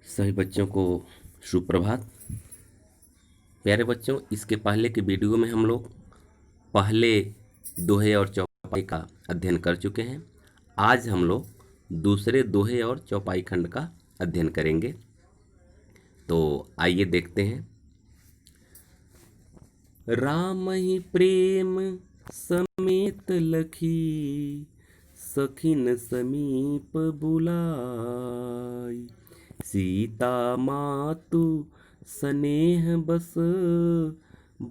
सभी बच्चों को सुप्रभात। प्यारे बच्चों, इसके पहले के वीडियो में हम लोग पहले दोहे और चौपाई का अध्ययन कर चुके हैं। आज हम लोग दूसरे दोहे और चौपाई खंड का अध्ययन करेंगे। तो आइए देखते हैं। राम ही प्रेम समेत लखी, सखिन समीप बुलाई। सीता मातु स्नेह बस,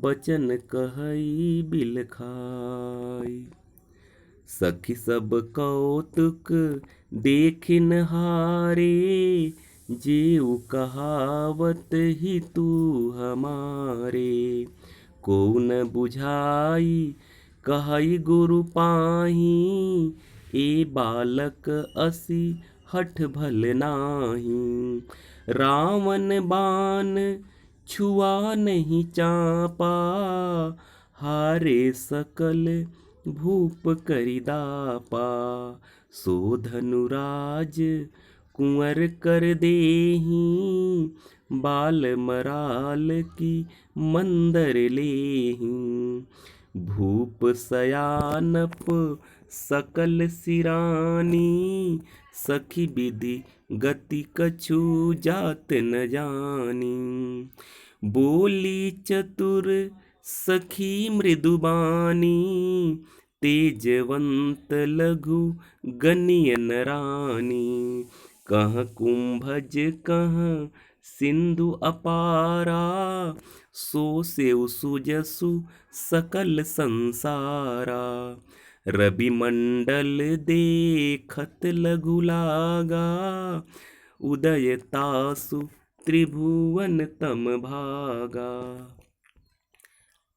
बचन कहई बिलखाई। सखी सब कौतुक देखिन हारे, जेऊ कहावत ही तू हमारे। को न बुझाई कहई गुरु पाही, ए बालक असी हठ भल नाही। रावण बाण छुआ नहीं चापा, हारे सकल भूप करिदापा। सो धनुराज कुंवर कर देही, बाल मराल की मंदर लेही। भूप सयानप सकल सिरानी, सखी विधि गति कछु जात न जानी। बोली चतुर सखी मृदुबानी, तेजवंत लघु गनियन रानी। कह कुंभज कह सिंधु अपारा, सो सेउ सुजसु सकल संसारा। रवि मंडल देखत लघु लागा, उदय तासु त्रिभुवन तम भागा।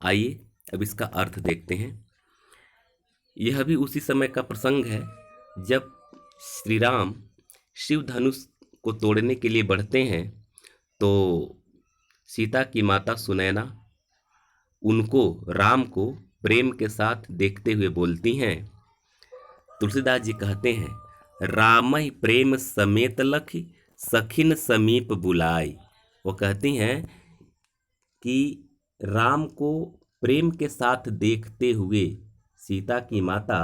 आइए अब इसका अर्थ देखते हैं। यह भी उसी समय का प्रसंग है जब श्री राम शिव धनुष को तोड़ने के लिए बढ़ते हैं, तो सीता की माता सुनैना उनको, राम को प्रेम के साथ देखते हुए बोलती हैं। तुलसीदास जी कहते हैं, राम ही प्रेम समेत लखी, सखिन समीप बुलाई। वो कहती हैं कि राम को प्रेम के साथ देखते हुए सीता की माता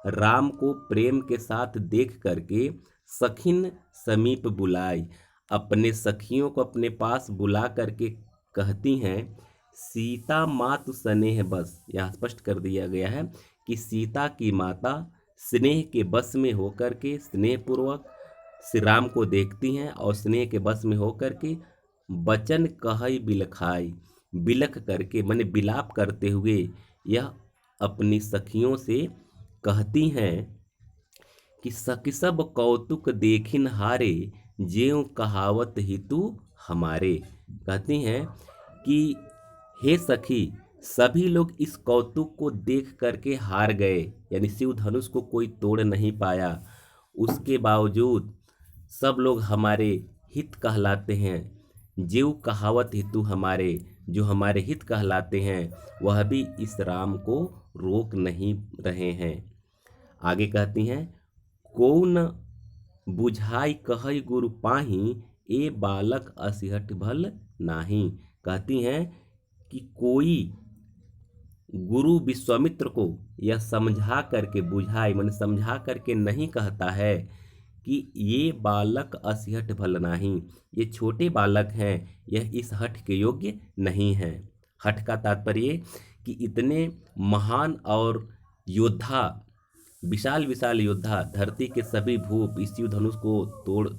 राम को प्रेम के साथ देख करके सखिन समीप बुलाई, अपने सखियों को अपने पास बुला करके कहती हैं, सीता मातु स्नेह बस। यहाँ स्पष्ट कर दिया गया है कि सीता की माता स्नेह के बस में होकर के स्नेहपूर्वक श्री राम को देखती हैं और स्नेह के बस में होकर के बचन कहई बिलखाई, बिलख करके माने बिलाप करते हुए यह अपनी सखियों से कहती हैं कि सखी सब कौतुक देखिन हारे, ज्यों कहावत ही तू हमारे। कहती हैं कि हे सखी, सभी लोग इस कौतुक को देख करके हार गए, यानी शिव धनुष को कोई तोड़ नहीं पाया। उसके बावजूद सब लोग हमारे हित कहलाते हैं। ज्यों कहावत ही तू हमारे, जो हमारे हित कहलाते हैं वह भी इस राम को रोक नहीं रहे हैं। आगे कहती हैं, को न बुझाई कहई गुरु पाही, ए बालक असिहट भल नाही। कहती हैं कि कोई गुरु विश्वामित्र को यह समझा करके बुझाई, माने समझा करके नहीं कहता है कि ये बालक असिहट भल नाही, ये छोटे बालक हैं, यह इस हठ के योग्य नहीं है। हठ का तात्पर्य कि इतने महान और योद्धा, विशाल विशाल योद्धा, धरती के सभी भूप इस शिव धनुष को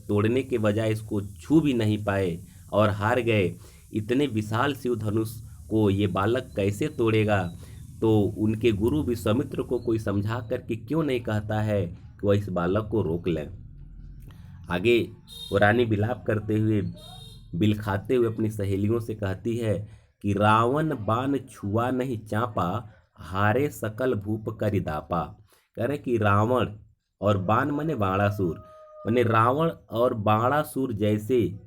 तोड़ने के बजाय इसको छू भी नहीं पाए और हार गए। इतने विशाल शिव धनुष को ये बालक कैसे तोड़ेगा? तो उनके गुरु विश्वामित्र को कोई समझा करके क्यों नहीं कहता है कि वह इस बालक को रोक लें? आगे वो रानी विलाप करते हुए, बिलखाते हुए अपनी सहेलियों से कहती है कि रावण बाण छुआ नहीं चापा, हारे सकल भूप करिदापा। कह रहे कि रावण और बाण माने बाणासुर, माने रावण और बाणासुर जैसे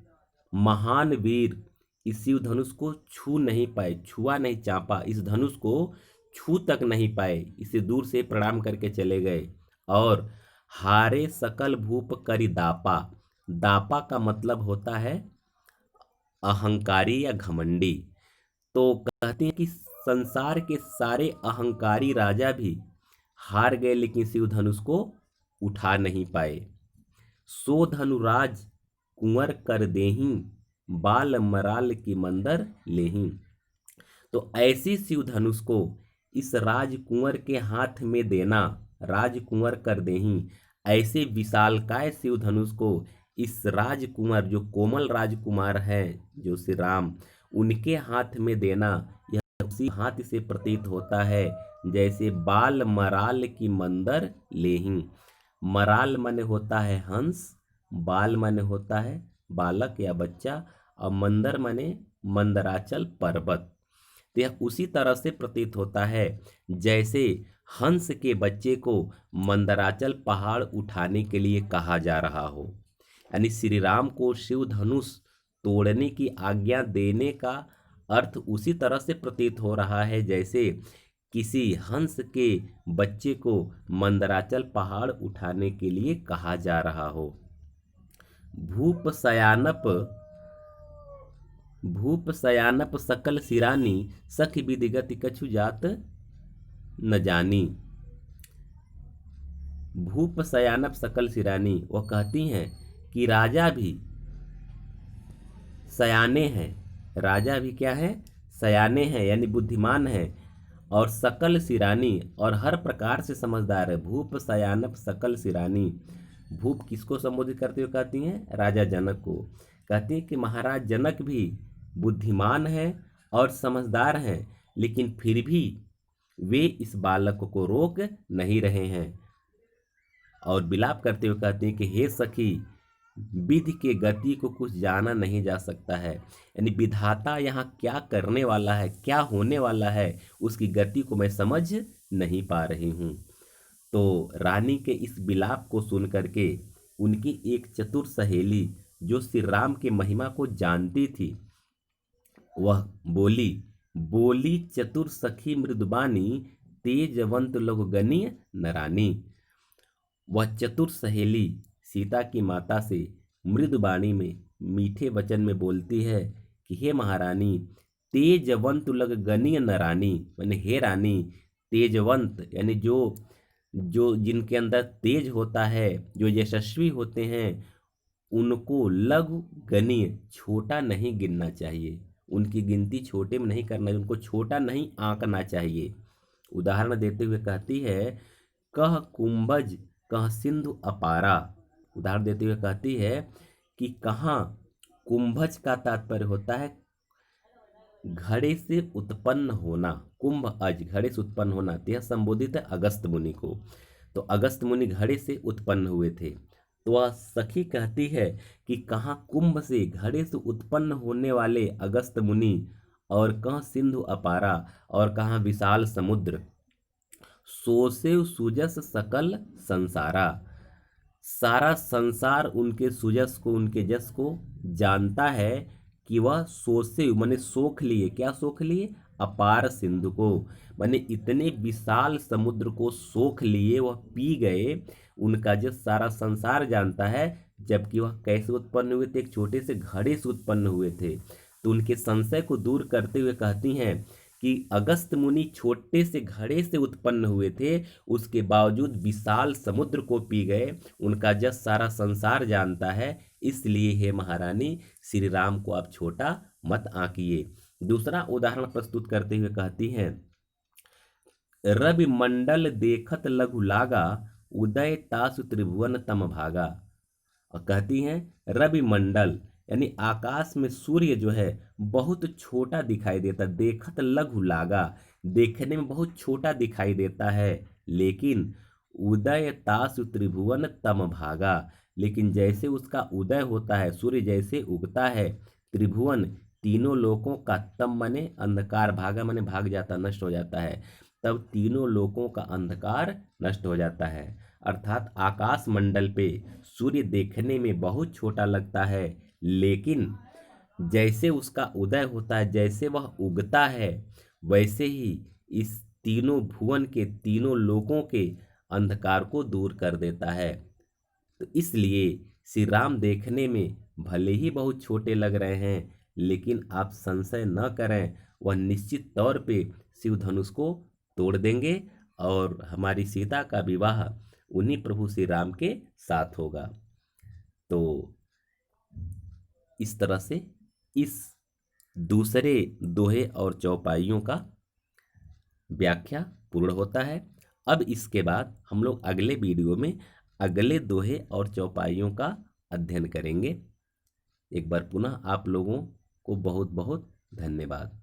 महान वीर इस शिव धनुष को छू नहीं पाए, छुआ नहीं चापा, इस धनुष को छू तक नहीं पाए, इसे दूर से प्रणाम करके चले गए। और हारे सकल भूप करिदापा, दापा का मतलब होता है अहंकारी या घमंडी। तो कहते हैं कि संसार के सारे अहंकारी राजा भी हार गए, लेकिन शिव धनुष को उठा नहीं पाए। सो धनुराज कुंवर कर देहीं, बाल मराल की मंदर लेहीं। तो ऐसी शिव धनुष को इस राजकुंवर के हाथ में देना, राजकुंवर कर देहीं, ऐसे विशालकाय शिव धनुष को इस राजकुमार, जो कोमल राजकुमार हैं जो श्री राम, उनके हाथ में देना, यह उसी हाथ से प्रतीत होता है जैसे बाल मराल की मंदर लेहीं। मराल माने होता है हंस, बाल माने होता है बालक या बच्चा, और मंदर माने मंदराचल पर्वत। तो यह उसी तरह से प्रतीत होता है जैसे हंस के बच्चे को मंदराचल पहाड़ उठाने के लिए कहा जा रहा हो। यानी श्री राम को शिव धनुष तोड़ने की आज्ञा देने का अर्थ उसी तरह से प्रतीत हो रहा है जैसे किसी हंस के बच्चे को मंदराचल पहाड़ उठाने के लिए कहा जा रहा हो। भूप सयानप, भूप सयानप सकल सिरानी, सख विधिगति कछु जात न जानी। भूप सयानप सकल सिरानी, वह कहती हैं कि राजा भी सयाने हैं, राजा भी क्या है, सयाने हैं, यानी बुद्धिमान है, और सकल सिरानी, और हर प्रकार से समझदार है। भूप सयानप सकल सिरानी, भूप किसको संबोधित करते हुए कहती हैं, राजा जनक को। कहती हैं कि महाराज जनक भी बुद्धिमान हैं और समझदार हैं, लेकिन फिर भी वे इस बालक को रोक नहीं रहे हैं। और विलाप करते हुए कहते हैं कि हे सखी, विधि के गति को कुछ जाना नहीं जा सकता है, यानी विधाता यहाँ क्या करने वाला है, क्या होने वाला है, उसकी गति को मैं समझ नहीं पा रही हूँ। तो रानी के इस विलाप को सुन करके उनकी एक चतुर सहेली जो श्री राम के महिमा को जानती थी, वह बोली, बोली चतुर सखी मृदुबानी, तेजवंत लघुगनीय नरानी। वह चतुर सहेली सीता की माता से मृदुबाणी में, मीठे वचन में बोलती है कि हे महारानी, तेजवंत लघुगनीय नरानी, माने हे रानी, तेजवंत यानी जो जो जिनके अंदर तेज होता है, जो यशस्वी होते हैं, उनको लघु गणीय, छोटा नहीं गिनना चाहिए, उनकी गिनती छोटे में नहीं करना, उनको छोटा नहीं आंकना चाहिए। उदाहरण देते हुए कहती है, कह कुंभज कह सिंधु अपारा। उदाहरण देते हुए कहती है कि कहाँ कुंभज का तात्पर्य होता है घड़े से उत्पन्न होना, कुंभ अज घड़े से उत्पन्न होना, तो यह संबोधित है अगस्त मुनि को। तो अगस्त मुनि घड़े से उत्पन्न हुए थे। तो वह सखी कहती है कि कहाँ कुंभ से, घड़े से उत्पन्न होने वाले अगस्त मुनि, और कहाँ सिंधु अपारा, और कहाँ विशाल समुद्र, सोसेव सुजस सकल संसारा, सारा संसार उनके सुजस को, उनके जस को जानता है कि वह सोसे माने सोख लिए, क्या सोख लिए, अपार सिंधु को, माने इतने विशाल समुद्र को सोख लिए, वह पी गए, उनका जस सारा संसार जानता है। जबकि वह कैसे उत्पन्न हुए थे, एक छोटे से घड़े से उत्पन्न हुए थे। तो उनके संशय को दूर करते हुए कहती हैं कि अगस्त मुनि छोटे से घड़े से उत्पन्न हुए थे, उसके बावजूद विशाल समुद्र को पी गए, उनका जस सारा संसार जानता है, इसलिए हे महारानी, श्री राम को आप छोटा मत आंकिए। दूसरा उदाहरण प्रस्तुत करते हुए कहती हैं, रवि मंडल देखत लघु लागा, उदय तासु त्रिभुवन तम भागा। और कहती हैं रवि मंडल यानी आकाश में सूर्य जो है बहुत छोटा दिखाई देता, देखत लघु लागा, देखने में बहुत छोटा दिखाई देता है, लेकिन उदय तासु त्रिभुवन तम भागा, लेकिन जैसे उसका उदय होता है, सूर्य जैसे उगता है, त्रिभुवन तीनों लोकों का, तम माने अंधकार, भागा माने भाग जाता, नष्ट हो जाता है, तब तीनों लोकों का अंधकार नष्ट हो जाता है। अर्थात आकाश मंडल पे सूर्य देखने में बहुत छोटा लगता है, लेकिन जैसे उसका उदय होता है, जैसे वह उगता है, वैसे ही इस तीनों भुवन के, तीनों लोकों के अंधकार को दूर कर देता है। तो इसलिए श्री राम देखने में भले ही बहुत छोटे लग रहे हैं, लेकिन आप संशय न करें, वह निश्चित तौर पे शिव धनुष को तोड़ देंगे और हमारी सीता का विवाह उन्हीं प्रभु श्री राम के साथ होगा। तो इस तरह से इस दूसरे दोहे और चौपाइयों का व्याख्या पूर्ण होता है। अब इसके बाद हम लोग अगले वीडियो में अगले दोहे और चौपाइयों का अध्ययन करेंगे। एक बार पुनः आप लोगों को बहुत बहुत धन्यवाद।